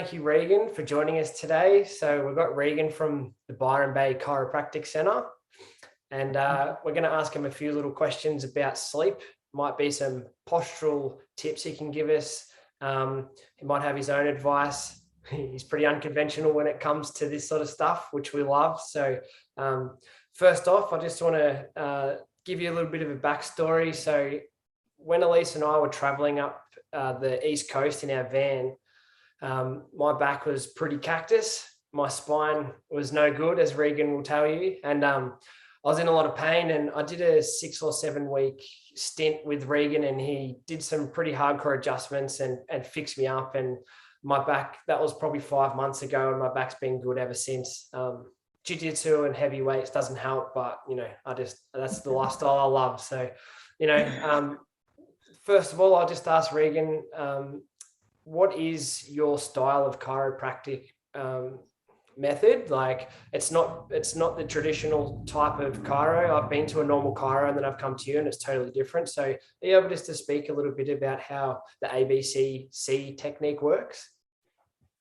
thank you, Regan, for joining us today. So we've got Regan from the Byron Chiropractic Centre, and we're going to ask him a few little questions about sleep. Might be some postural tips he can give us. He might have his own advice. He's pretty unconventional when it comes to this sort of stuff, which we love. So first off, I just want to give you a little bit of a backstory. So when Elise and I were traveling up the East Coast in our van, my back was pretty cactus. My spine was no good, as Regan will tell you. And I was in a lot of pain, and I did a 6 or 7 week stint with Regan, and he did some pretty hardcore adjustments and fixed me up. And my back, that was probably 5 months ago, and my back's been good ever since. Jiu-jitsu and heavy weights doesn't help, but that's the lifestyle I love. So, first of all, I'll just ask Regan, what is your style of chiropractic method? Like, it's not the traditional type of chiro. I've been to a normal chiro and then I've come to you, and it's totally different. So are you able just to speak a little bit about how the ABCC technique works?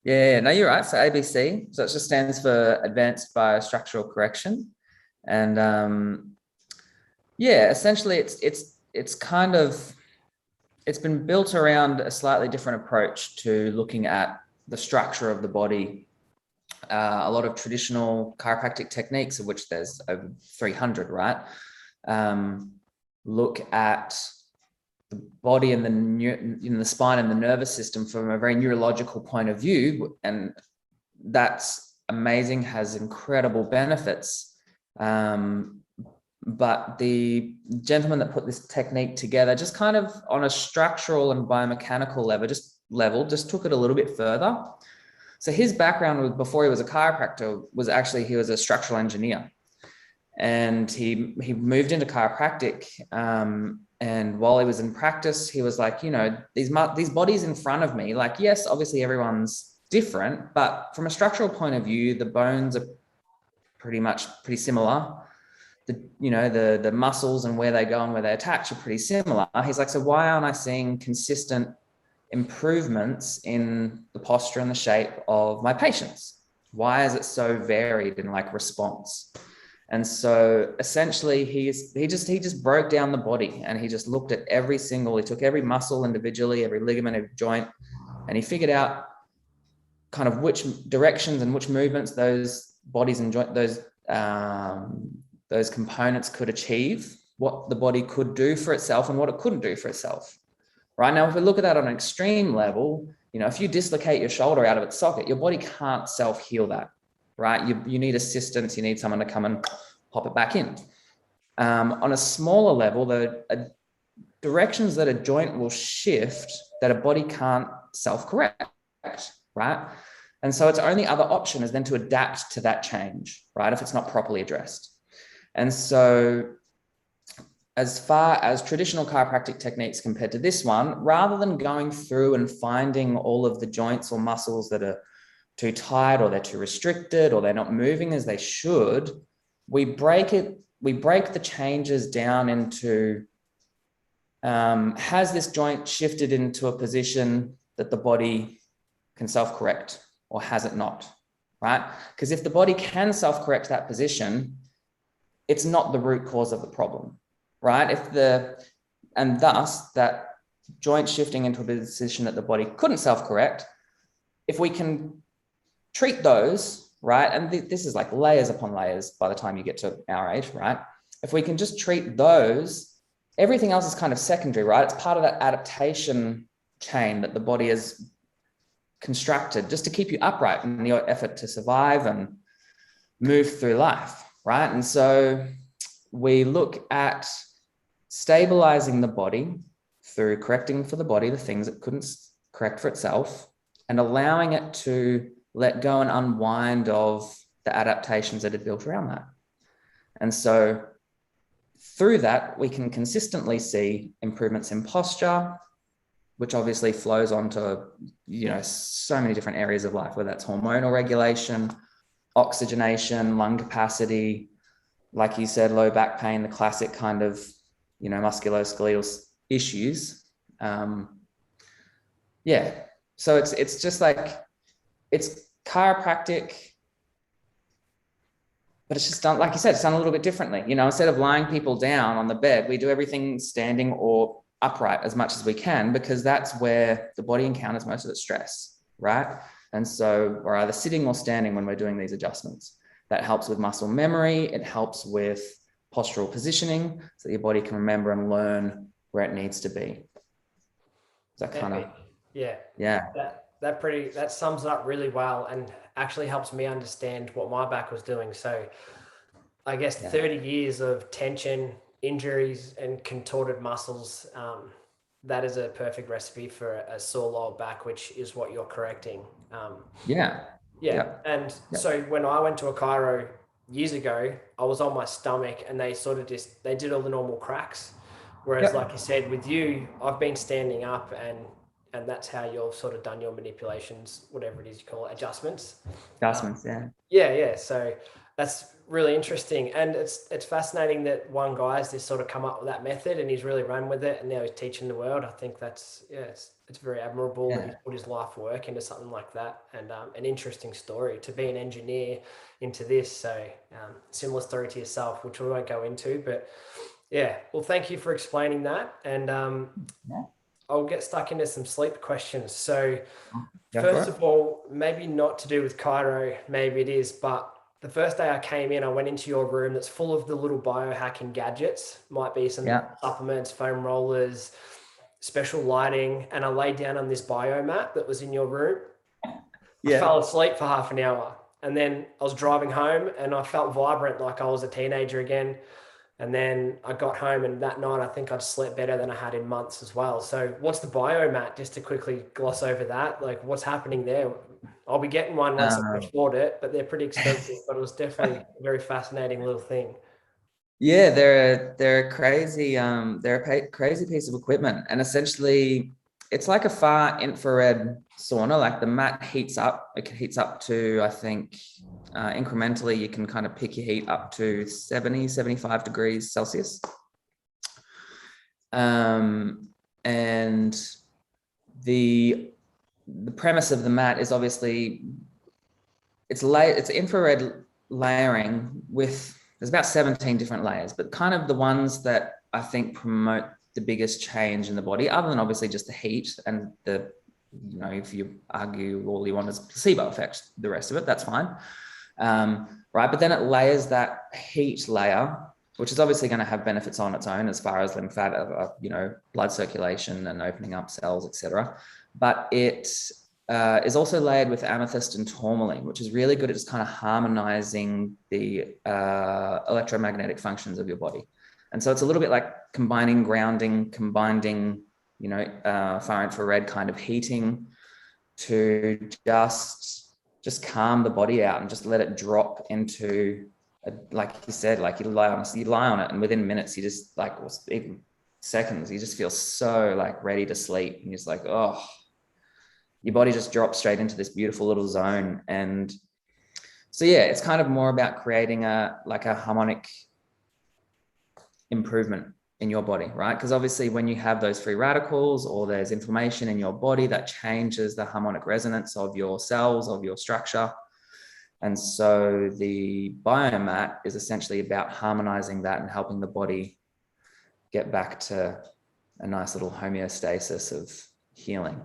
Yeah, no, you're right. So ABC, so it just stands for Advanced Biostructural Correction. And essentially it's been built around a slightly different approach to looking at the structure of the body. A lot of traditional chiropractic techniques, of which there's over 300, right? Look at the body and the spine and the nervous system from a very neurological point of view, and that's amazing, has incredible benefits. But the gentleman that put this technique together, just kind of on a structural and biomechanical level, just took it a little bit further. So his background before he was a chiropractor was actually, he was a structural engineer, and he moved into chiropractic. And while he was in practice, he was like, these bodies in front of me, like, yes, obviously everyone's different, but from a structural point of view, the bones are pretty similar. The muscles and where they go and where they attach are pretty similar. He's like, so why aren't I seeing consistent improvements in the posture and the shape of my patients? Why is it so varied in like response? And so essentially he just broke down the body, and he just looked at he took every muscle individually, every ligament, every joint, and he figured out kind of which directions and which movements those bodies and those components could achieve, what the body could do for itself and what it couldn't do for itself. Right now, if we look at that on an extreme level, if you dislocate your shoulder out of its socket, your body can't self-heal that, right? You need assistance. You need someone to come and pop it back in. On a smaller level, the directions that a joint will shift that a body can't self-correct, right? And so its only other option is then to adapt to that change, right? If it's not properly addressed. And so as far as traditional chiropractic techniques compared to this one, rather than going through and finding all of the joints or muscles that are too tight or they're too restricted or they're not moving as they should, we break the changes down into, has this joint shifted into a position that the body can self-correct, or has it not, right? Because if the body can self-correct that position, it's not the root cause of the problem, right? And thus that joint shifting into a position that the body couldn't self-correct, if we can treat those, right? And this is like layers upon layers by the time you get to our age, right? If we can just treat those, everything else is kind of secondary, right? It's part of that adaptation chain that the body has constructed just to keep you upright in your effort to survive and move through life, right? And so we look at stabilizing the body through correcting for the body the things it couldn't correct for itself, and allowing it to let go and unwind of the adaptations that are built around that. And so through that, we can consistently see improvements in posture, which obviously flows onto, so many different areas of life, whether that's hormonal regulation, oxygenation, lung capacity, like you said, low back pain, the classic kind of, musculoskeletal issues. So it's just like it's chiropractic, but it's just done, like you said, it's done a little bit differently. You know, instead of lying people down on the bed, we do everything standing or upright as much as we can, because that's where the body encounters most of its stress, right? And so we're either sitting or standing when we're doing these adjustments. That helps with muscle memory. It helps with postural positioning so that your body can remember and learn where it needs to be. Is that kind of, Yeah. yeah. That sums it up really well and actually helps me understand what my back was doing. So I guess 30 years of tension, injuries, and contorted muscles, that is a perfect recipe for a sore lower back, which is what you're correcting. Yeah. And so when I went to a chiro years ago, I was on my stomach and they sort of they did all the normal cracks. Whereas like you said, with you, I've been standing up and that's how you've sort of done your manipulations, whatever it is you call it, adjustments. Yeah. So that's really interesting. And it's fascinating that one guy has just sort of come up with that method and he's really run with it and now he's teaching the world. I think that's, it's very admirable that he's put his life work into something like that. And an interesting story to be an engineer into this. So similar story to yourself, which we won't go into, but yeah. Well, thank you for explaining that. And I'll get stuck into some sleep questions. So first of all, maybe not to do with chiro, maybe it is, but the first day I came in, I went into your room that's full of the little biohacking gadgets, might be some supplements, foam rollers, special lighting. And I laid down on this biomat that was in your room. I fell asleep for half an hour. And then I was driving home and I felt vibrant like I was a teenager again. And then I got home and that night, I think I'd slept better than I had in months as well. So what's the biomat? Just to quickly gloss over that, like what's happening there? I'll be getting one once I can afford it, but they're pretty expensive, but it was definitely a very fascinating little thing. Yeah, they're a crazy crazy piece of equipment, and essentially it's like a far infrared sauna. Like the mat heats up, it heats up to, I think, incrementally you can kind of pick your heat up to 75 degrees Celsius. And the premise of the mat is obviously it's infrared layering with, there's about 17 different layers, but kind of the ones that I think promote the biggest change in the body, other than obviously just the heat and the, you know, if you argue all you want is placebo effect, the rest of it, that's fine. Right. But then it layers that heat layer, which is obviously going to have benefits on its own as far as lymphatic, you know, blood circulation and opening up cells, etc. But it is also layered with amethyst and tourmaline, which is really good at just kind of harmonizing the electromagnetic functions of your body. And so it's a little bit like combining grounding, combining, you know, far infrared kind of heating to just calm the body out and just let it drop into, like you said, like you lie on it, and within minutes, you just like, even seconds, you just feel so like ready to sleep. And you're just like, oh, your body just drops straight into this beautiful little zone. And so, yeah, it's kind of more about creating a harmonic improvement in your body, right? Because obviously when you have those free radicals or there's inflammation in your body, that changes the harmonic resonance of your cells, of your structure. And so the biomat is essentially about harmonizing that and helping the body get back to a nice little homeostasis of healing.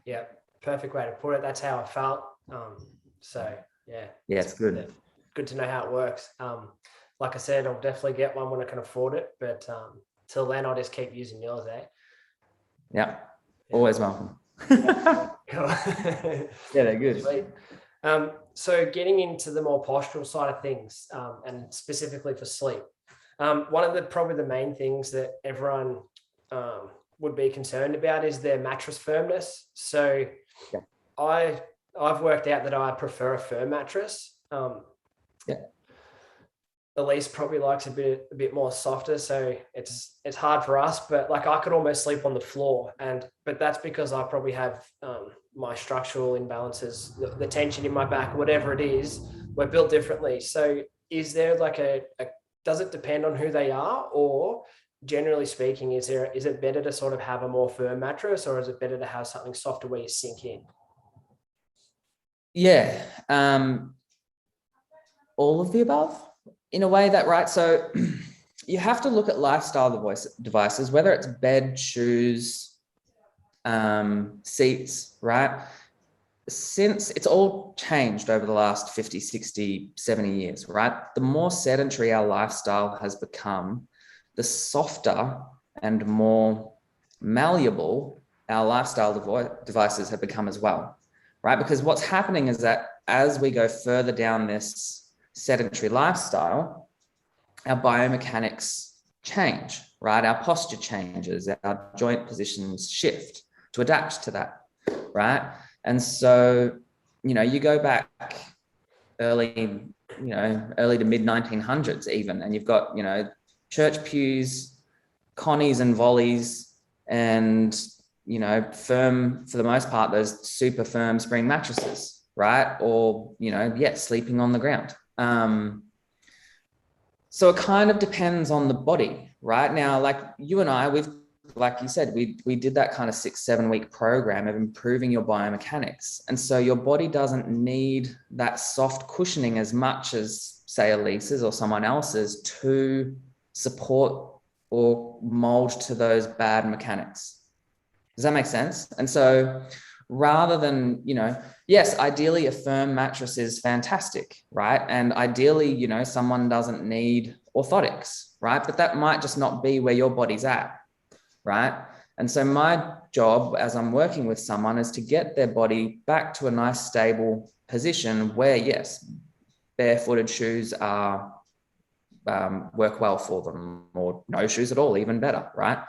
Yeah. Perfect way to put it. That's how I felt. So yeah, it's good. Good to know how it works. Like I said, I'll definitely get one when I can afford it, but till then I'll just keep using yours, Yeah. Always welcome. Yeah, they're good. Sweet. So getting into the more postural side of things, and specifically for sleep, one of probably the main things that everyone would be concerned about is their mattress firmness. So I've worked out that I prefer a firm mattress. Elise probably likes a bit more softer, so it's hard for us. But like I could almost sleep on the floor, but that's because I probably have my structural imbalances, the tension in my back, whatever it is. We're built differently. So is there like does it depend on who they are, or generally speaking, is it better to sort of have a more firm mattress, or is it better to have something softer where you sink in? Yeah. All of the above in a way that, right? So you have to look at lifestyle devices, whether it's bed, shoes, seats, right? Since it's all changed over the last 50, 60, 70 years, right? The more sedentary our lifestyle has become, the softer and more malleable our lifestyle devices have become as well, right? Because what's happening is that as we go further down this sedentary lifestyle, our biomechanics change, right? Our posture changes, our joint positions shift to adapt to that, right? And so, you go back early to mid 1900s even, and you've got, church pews, connies and volleys, and, firm, for the most part, those super firm spring mattresses, right? Or, sleeping on the ground. So it kind of depends on the body, right? Now, like you and I, like you said, we did that kind of 6-7 week program of improving your biomechanics. And so your body doesn't need that soft cushioning as much as, say, Elise's or someone else's to support or mold to those bad mechanics. Does that make sense? And so rather than, yes, ideally a firm mattress is fantastic, right? And ideally, someone doesn't need orthotics, right? But that might just not be where your body's at, right? And so my job as I'm working with someone is to get their body back to a nice stable position where, yes, barefooted shoes are work well for them, or no shoes at all, even better, right?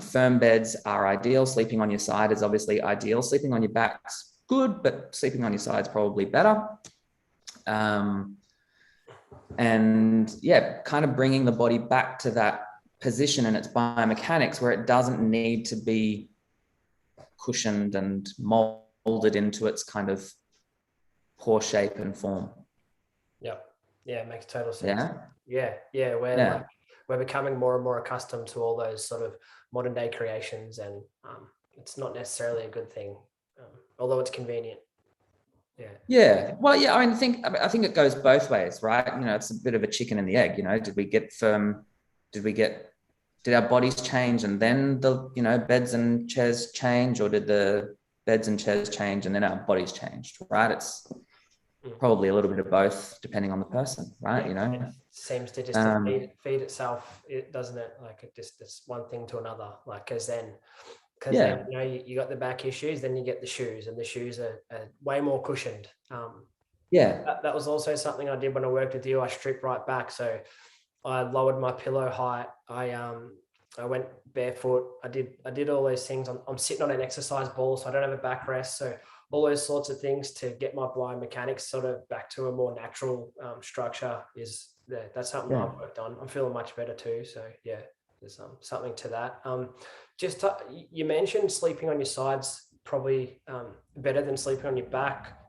Firm beds are ideal. Sleeping on your side is obviously ideal. Sleeping on your back's good, but sleeping on your side is probably better. And yeah, kind of bringing the body back to that position in its biomechanics where it doesn't need to be cushioned and molded into its kind of poor shape and form. Yeah, it makes total sense. Yeah. We're becoming more and more accustomed to all those sort of modern day creations, and it's not necessarily a good thing, although it's convenient. Yeah. Well, yeah, I think it goes both ways, right? It's a bit of a chicken and the egg. Did our bodies change and then the, beds and chairs change, or did the beds and chairs change and then our bodies changed, right? It's probably a little bit of both depending on the person, right? It seems to just feed itself, doesn't it? Like it's one thing to another, like, because then you got the back issues, then you get the shoes, and the shoes are way more cushioned. That was also something I did when I worked with you. I stripped right back, so I lowered my pillow height. I went barefoot. I did all those things. I'm sitting on an exercise ball, so I don't have a backrest. So all those sorts of things to get my biomechanics sort of back to a more natural structure that's something I've worked on. I'm feeling much better too. So yeah, there's something to that. You mentioned sleeping on your sides probably better than sleeping on your back.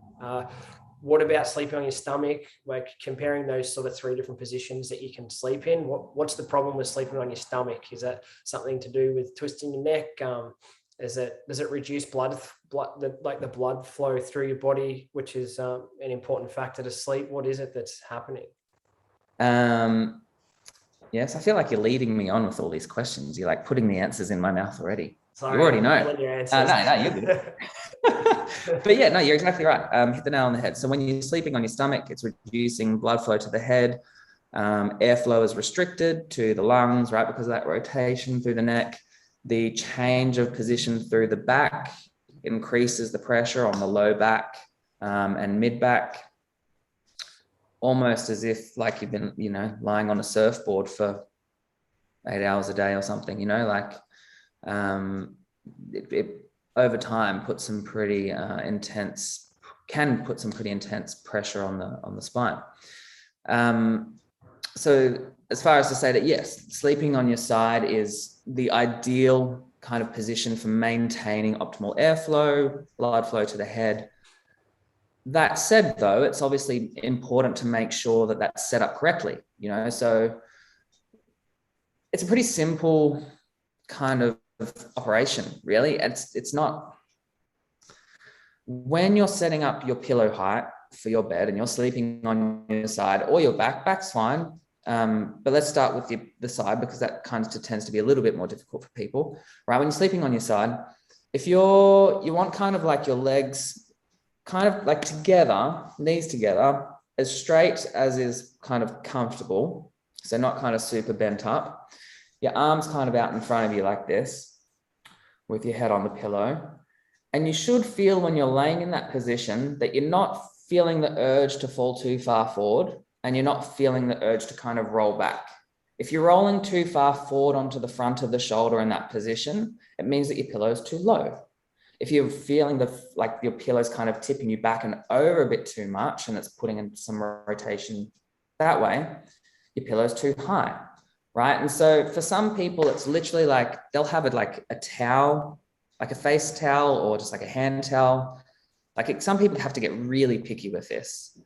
What about sleeping on your stomach? Like, comparing those sort of 3 different positions that you can sleep in, what's the problem with sleeping on your stomach? Is that something to do with twisting your neck? Does it reduce the blood flow through your body, which is an important factor to sleep? What is it that's happening? Yes, I feel like you're leading me on with all these questions. You're like putting the answers in my mouth already. Sorry, you already know. No, you're good. But yeah, no, you're exactly right. Hit the nail on the head. So when you're sleeping on your stomach, it's reducing blood flow to the head. Airflow is restricted to the lungs, right? Because of that rotation through the neck. The change of position through the back increases the pressure on the low back and mid back. Almost as if like you've been, lying on a surfboard for 8 hours a day or something, it over time puts some pretty intense pressure on the spine. So as far as to say that, yes, sleeping on your side is the ideal kind of position for maintaining optimal airflow, blood flow to the head. That said, though, it's obviously important to make sure that that's set up correctly, so it's a pretty simple kind of operation, really. It's not, When you're setting up your pillow height for your bed and you're sleeping on your side or your back's fine. But let's start with the side, because that kind of tends to be a little bit more difficult for people, right? When you're sleeping on your side, if you want kind of like your legs kind of like together, knees together, as straight as is kind of comfortable. So not kind of super bent up. Your arms kind of out in front of you like this with your head on the pillow. And you should feel when you're laying in that position that you're not feeling the urge to fall too far forward, and you're not feeling the urge to kind of roll back. If you're rolling too far forward onto the front of the shoulder in that position, it means that your pillow is too low. If you're feeling like your pillow's kind of tipping you back and over a bit too much, and it's putting in some rotation that way, your pillow's too high, right? And so for some people, it's literally like they'll have it like a towel, like a face towel or just like a hand towel. Like some people have to get really picky with this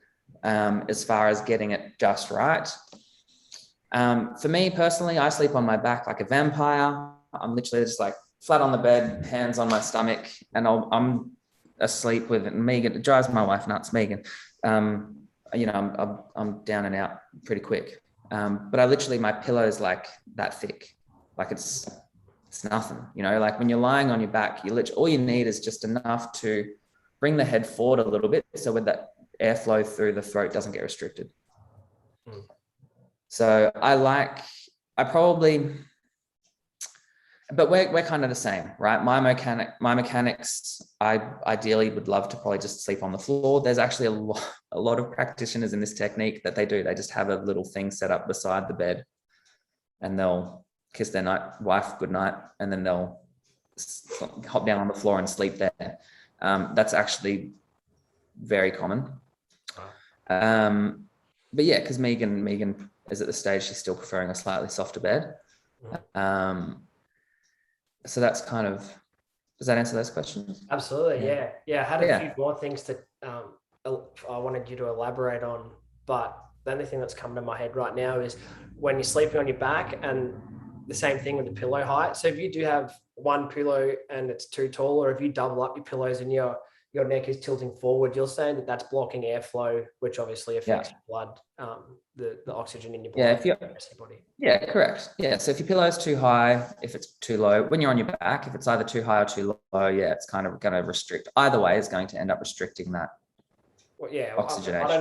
as far as getting it just right. For me personally, I sleep on my back like a vampire. I'm literally just like flat on the bed, hands on my stomach, and I'm asleep with it. And Megan, it drives my wife nuts, Megan. I'm down and out pretty quick. But I literally, my pillow is like that thick. Like it's nothing, like when you're lying on your back, all you need is just enough to bring the head forward a little bit. So with that airflow through the throat doesn't get restricted. So but we're kind of the same, right? My mechanics, I ideally would love to probably just sleep on the floor. There's actually a lot of practitioners in this technique that they just have a little thing set up beside the bed, and they'll kiss their wife goodnight, and then they'll hop down on the floor and sleep there. That's actually very common. But yeah, because Megan is at the stage she's still preferring a slightly softer bed. So that's kind of, does that answer those questions? Absolutely. Yeah. I had a few more things that I wanted you to elaborate on, but the only thing that's come to my head right now is when you're sleeping on your back, and the same thing with the pillow height. So if you do have one pillow and it's too tall, or if you double up your pillows and your neck is tilting forward, you're saying that that's blocking airflow, which obviously affects blood, the oxygen in your blood. Yeah, correct. Yeah, so if your pillow is too high, if it's too low, when you're on your back, if it's either too high or too low, it's kind of going to restrict. Either way is going to end up restricting that oxygenation. I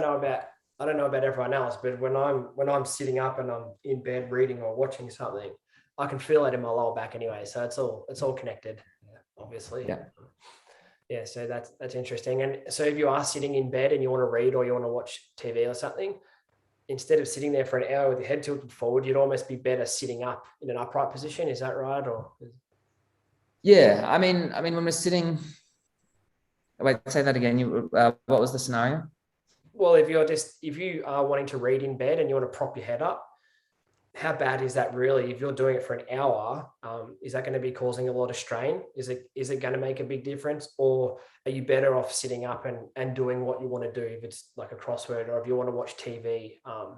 don't know about everyone else, but when I'm sitting up and I'm in bed reading or watching something, I can feel it in my lower back anyway. So it's all connected, obviously. Yeah, so that's interesting. And so if you are sitting in bed and you want to read or you want to watch TV or something, instead of sitting there for an hour with your head tilted forward, you'd almost be better sitting up in an upright position. Is that right? Or yeah, I mean, when we're sitting, wait, say that again. What was the scenario? Well, if you are wanting to read in bed and you want to prop your head up, how bad is that really? If you're doing it for an hour, is that going to be causing a lot of strain? Is it going to make a big difference, or are you better off sitting up and doing what you want to do if it's like a crossword, or if you want to watch TV?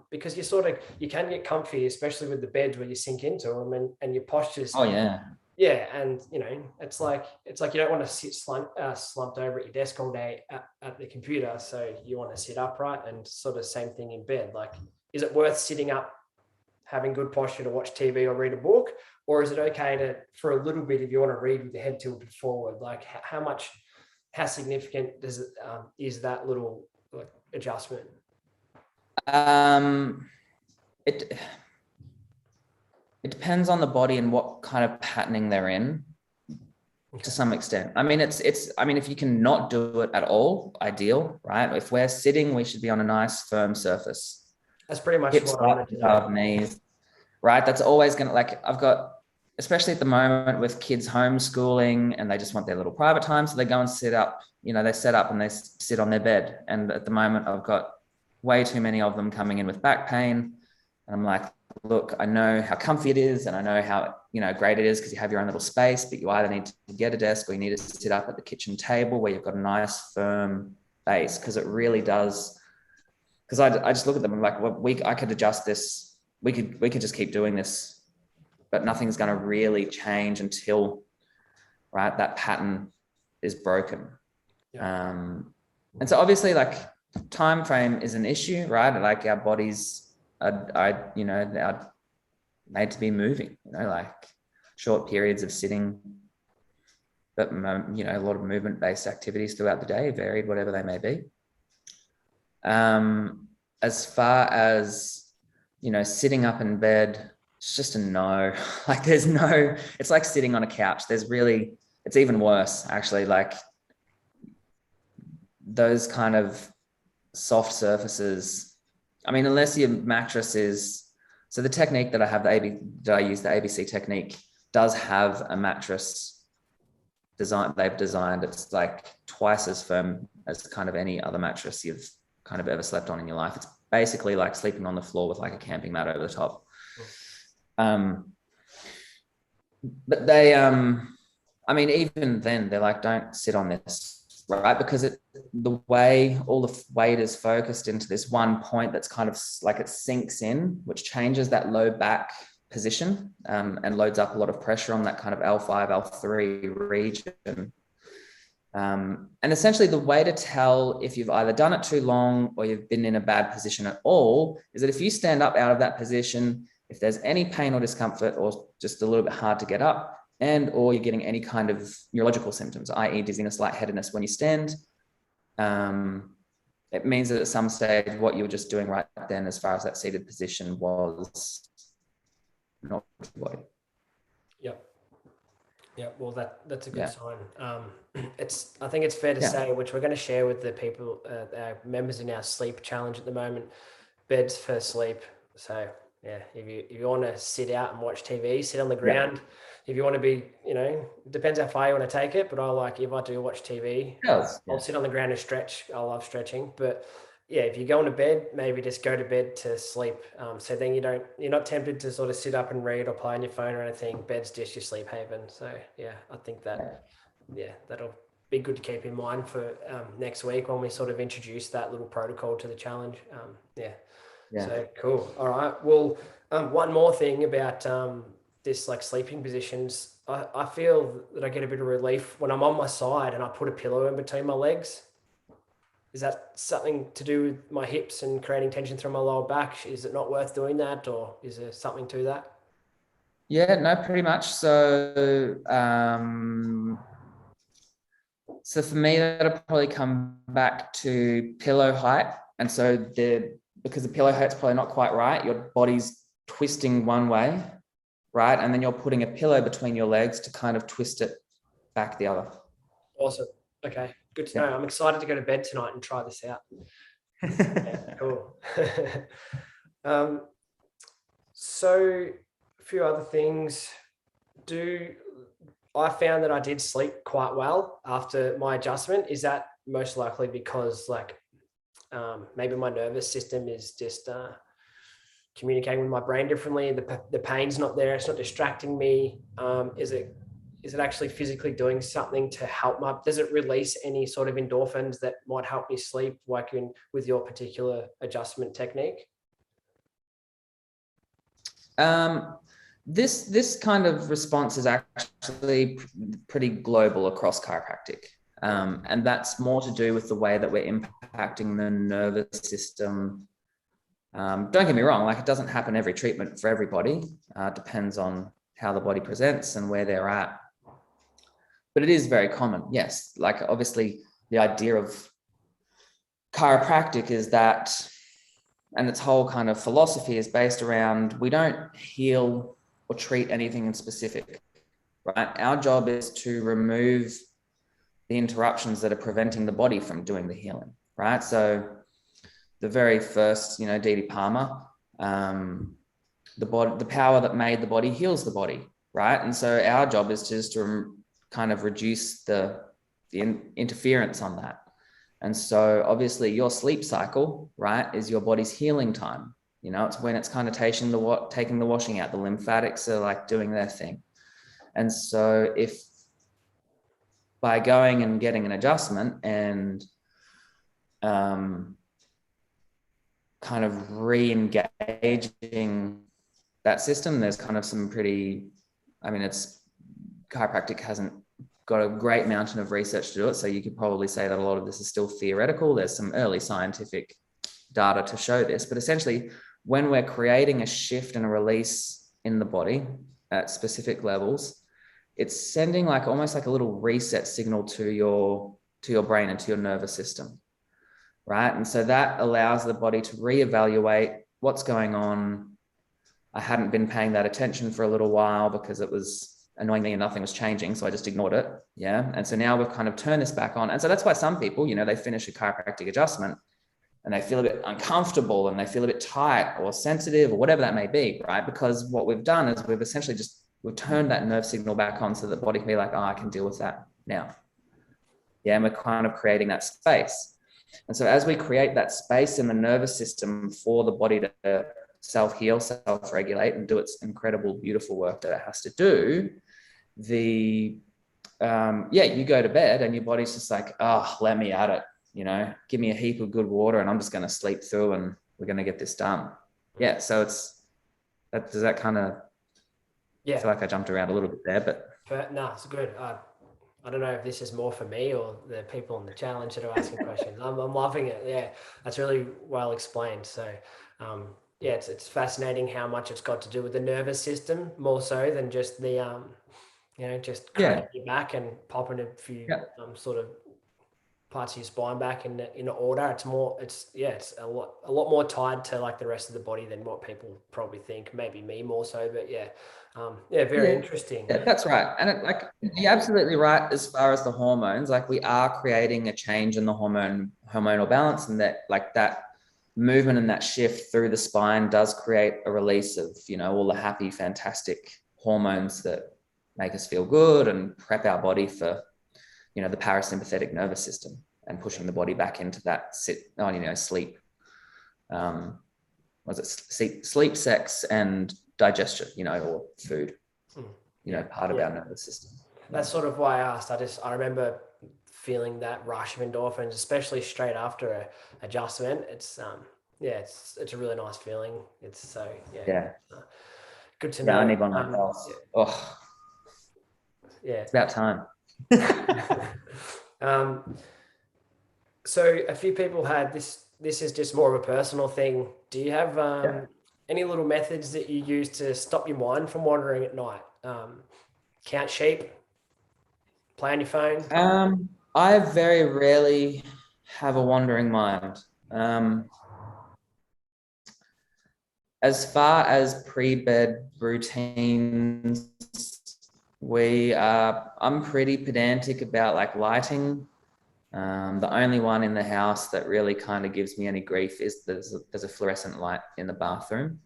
Because you can get comfy, especially with the beds where you sink into them and your posture's. Oh yeah. Yeah, and it's like you don't want to sit slumped over at your desk all day at the computer, so you want to sit upright, and sort of same thing in bed. Like, is it worth sitting up, having good posture to watch TV or read a book, or is it okay for a little bit if you want to read with your head tilted forward? Like, how significant is that little adjustment? It depends on the body and what kind of patterning they're in, to some extent. I mean, if you can not do it at all, ideal, right? If we're sitting, we should be on a nice firm surface. That's pretty much hips what I want to do. Above knees, right? That's always going to, I've got, especially at the moment with kids homeschooling and they just want their little private time. So they go and sit up, they set up and they sit on their bed. And at the moment I've got way too many of them coming in with back pain. And I'm like, look, I know how comfy it is and I know how, great it is because you have your own little space, but you either need to get a desk or you need to sit up at the kitchen table where you've got a nice firm base, because it really does. Because I just look at them and I'm like, I could adjust this. We could just keep doing this, but nothing's going to really change until, right, that pattern is broken. Yeah. And so obviously like time frame is an issue, right? Like our bodies are made to be moving, like short periods of sitting, but a lot of movement-based activities throughout the day, varied, whatever they may be. As far as, sitting up in bed, it's just a no. Like it's like sitting on a couch. It's even worse, actually. Like those kind of soft surfaces. I mean, unless your mattress is, so the technique that I have, that I use, the ABC technique, does have a mattress they've designed. It's like twice as firm as kind of any other mattress you've kind of ever slept on in your life. It's basically like sleeping on the floor with like a camping mat over the top. But they, I mean, even then they're like, don't sit on this, right? Because the way all the weight is focused into this one point, that's kind of like it sinks in, which changes that low back position, and loads up a lot of pressure on that kind of L5, L3 region. And essentially the way to tell if you've either done it too long or you've been in a bad position at all is that if you stand up out of that position, if there's any pain or discomfort or just a little bit hard to get up, and or you're getting any kind of neurological symptoms, i.e. dizziness, lightheadedness when you stand, it means that at some stage what you were just doing right then as far as that seated position was not right. Yep. Yeah, well, that's a good sign. I think it's fair to say, which we're going to share with the people, our members in our sleep challenge at the moment, beds for sleep. So yeah, if you want to sit out and watch TV, sit on the ground. If you want to be, it depends how far you want to take it. But if I do watch TV, I'll sit on the ground and stretch. I love stretching, but yeah, if you go into bed, maybe just go to bed to sleep. So then you're not tempted to sort of sit up and read or play on your phone or anything. Bed's just your sleep haven. So yeah, I think that'll be good to keep in mind for next week when we sort of introduce that little protocol to the challenge. So cool. All right. Well, one more thing about this, like sleeping positions. I feel that I get a bit of relief when I'm on my side and I put a pillow in between my legs. Is that something to do with my hips and creating tension through my lower back? Is it not worth doing that, or is there something to that? Yeah, no, pretty much. So, so for me, that'll probably come back to pillow height. And so because the pillow height's probably not quite right, your body's twisting one way, right? And then you're putting a pillow between your legs to kind of twist it back the other. Awesome. Okay, good to know. I'm excited to go to bed tonight and try this out. Cool. So a few other things. I found that I did sleep quite well after my adjustment. Is that most likely because maybe my nervous system is just communicating with my brain differently? The pain's not there. It's not distracting me. Is it actually physically doing something to help does it release any sort of endorphins that might help me sleep, working with your particular adjustment technique? This kind of response is actually pretty global across chiropractic. And that's more to do with the way that we're impacting the nervous system. Don't get me wrong, like it doesn't happen every treatment for everybody. Depends on how the body presents and where they're at. But it is very common, yes. Like obviously the idea of chiropractic is that, and its whole kind of philosophy is based around, we don't heal or treat anything in specific, right? Our job is to remove the interruptions that are preventing the body from doing the healing, right? So the very first, D.D. Palmer, the power that made the body heals the body, right? And so our job is just to kind of reduce the interference on that. And so obviously your sleep cycle, right, is your body's healing time. It's when it's kind of taking the washing out, the lymphatics are like doing their thing. And so if by going and getting an adjustment and kind of re-engaging that system, there's kind of some chiropractic hasn't got a great mountain of research to do it. So you could probably say that a lot of this is still theoretical. There's some early scientific data to show this, but essentially when we're creating a shift and a release in the body at specific levels, it's sending like almost like a little reset signal to your brain and to your nervous system, right? And so that allows the body to reevaluate what's going on. I hadn't been paying that attention for a little while because it was annoyingly nothing was changing, so I just ignored it. Yeah. And so now we've kind of turned this back on. And so that's why some people, you know, they finish a chiropractic adjustment and they feel a bit uncomfortable and they feel a bit tight or sensitive or whatever that may be, right? Because what we've done is we've essentially we've turned that nerve signal back on so that the body can be like, oh, I can deal with that now. Yeah. And we're kind of creating that space. And so as we create that space in the nervous system for the body to self-heal, self-regulate, and do its incredible, beautiful work that it has to do, you go to bed and your body's just like, oh, let me at it, you know, give me a heap of good water and I'm just going to sleep through and we're going to get this done. Yeah. So does that kind of, I feel like I jumped around a little bit there, but no, it's good. I don't know if this is more for me or the people on the challenge that are asking questions. I'm loving it. Yeah, that's really well explained. So, yeah, it's fascinating how much it's got to do with the nervous system more so than just the, just cracking your back and popping a few sort of parts of your spine back in order. It's a lot more tied to like the rest of the body than what people probably think. Maybe me more so, but very interesting. Yeah, that's right. And you're absolutely right as far as the hormones. Like we are creating a change in the hormonal balance, and that movement and that shift through the spine does create a release of, you know, all the happy, fantastic hormones that make us feel good and prep our body for, you know, the parasympathetic nervous system and pushing the body back into that sleep. Sleep, sex, and digestion, you know, or food, you know, part of our nervous system. That's sort of why I asked. I remember feeling that rush of endorphins, especially straight after a adjustment. It's a really nice feeling. It's so good to know. I need one myself. It's about time. So a few people had this is just more of a personal thing. Do you have any little methods that you use to stop your mind from wandering at night? Count sheep, play on your phone? I very rarely have a wandering mind. As far as pre-bed routines, I'm pretty pedantic about like lighting. The only one in the house that really kind of gives me any grief is there's a fluorescent light in the bathroom.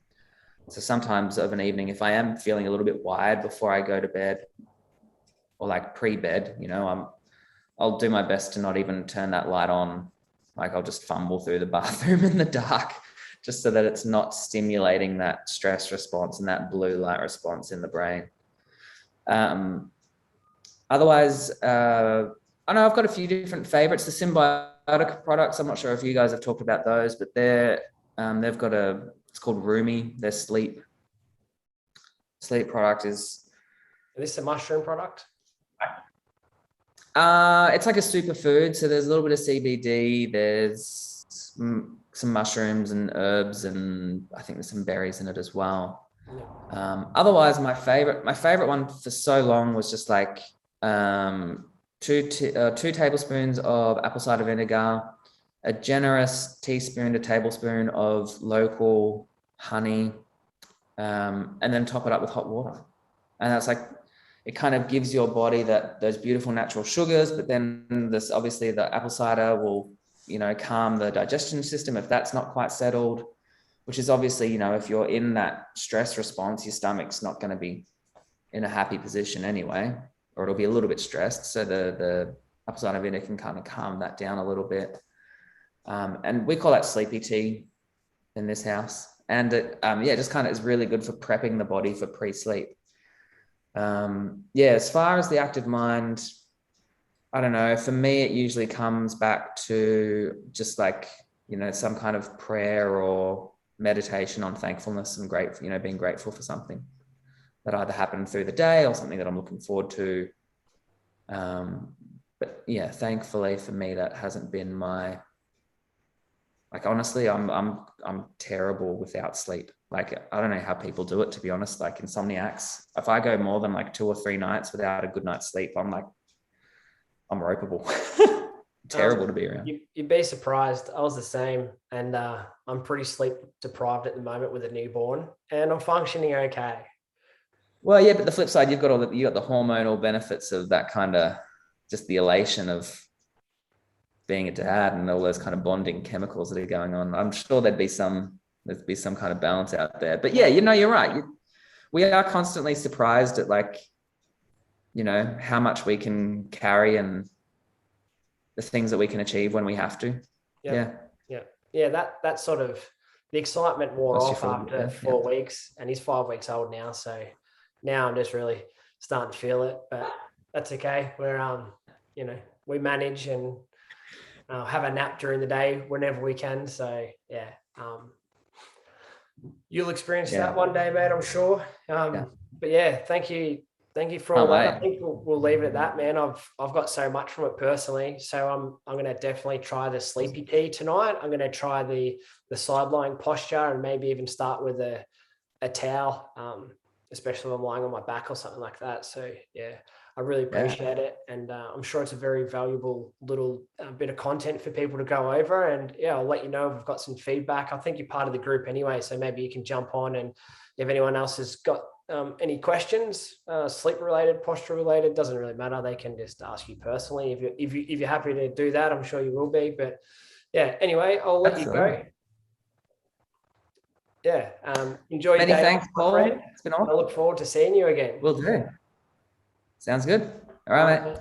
So sometimes of an evening, if I am feeling a little bit wired before I go to bed or like pre-bed, you know, I'll do my best to not even turn that light on. Like I'll just fumble through the bathroom in the dark just so that it's not stimulating that stress response and that blue light response in the brain. Otherwise, I know I've got a few different favorites. The Symbiotic products, I'm not sure if you guys have talked about those, but they've got it's called Roomy. Their sleep product is this a mushroom product? It's like a superfood. So there's a little bit of CBD, there's some mushrooms and herbs, and I think there's some berries in it as well. Otherwise, my favorite one for so long was just like 2 tablespoons of apple cider vinegar, a generous teaspoon to tablespoon of local honey, and then top it up with hot water. And that's like, it kind of gives your body those beautiful natural sugars, but then obviously the apple cider will, you know, calm the digestion system if that's not quite settled, which is obviously, you know, if you're in that stress response, your stomach's not going to be in a happy position anyway, or it'll be a little bit stressed. So the apple cider vinegar can kind of calm that down a little bit. And we call that sleepy tea in this house. And it, just kind of is really good for prepping the body for pre-sleep. As far as the active mind, I don't know, for me, it usually comes back to just like, you know, some kind of prayer or meditation on thankfulness and grateful, you know, being grateful for something that either happened through the day or something that I'm looking forward to. But yeah, thankfully for me, that hasn't been my, like, honestly, I'm terrible without sleep. Like, I don't know how people do it, to be honest. Like insomniacs, if I go more than like 2 or 3 nights without a good night's sleep, I'm ropeable. Terrible to be around. You'd be surprised. I was the same, and I'm pretty sleep deprived at the moment with a newborn, and I'm functioning okay. Well, yeah, but the flip side, you got the hormonal benefits of that kind of, just the elation of being a dad and all those kind of bonding chemicals that are going on. I'm sure there'd be some kind of balance out there. But yeah, you're right. We are constantly surprised at, like, how much we can carry and the things that we can achieve when we have to. Yeah. That sort of, the excitement wore off after 4 weeks, and he's 5 weeks old now. So now I'm just really starting to feel it, but that's okay. We're, we manage and have a nap during the day whenever we can. So yeah, you'll experience that one day, mate, I'm sure. But yeah, thank you for all that. I think we'll leave it at that, man. I've got so much from it personally. So I'm going to definitely try the sleepy tea tonight. I'm going to try the side lying posture, and maybe even start with a towel, especially if I'm lying on my back or something like that. So yeah, I really appreciate it. And I'm sure it's a very valuable little bit of content for people to go over. And yeah, I'll let you know if we've got some feedback. I think you're part of the group anyway, so maybe you can jump on, and if anyone else has got any questions, sleep related, posture related, doesn't really matter. They can just ask you personally. If you're happy to do that, I'm sure you will be. But yeah, anyway, I'll let you go. Yeah, enjoy your day. Thanks, Paul. It's been awesome. I look forward to seeing you again. Will do. Sounds good. All right, mate.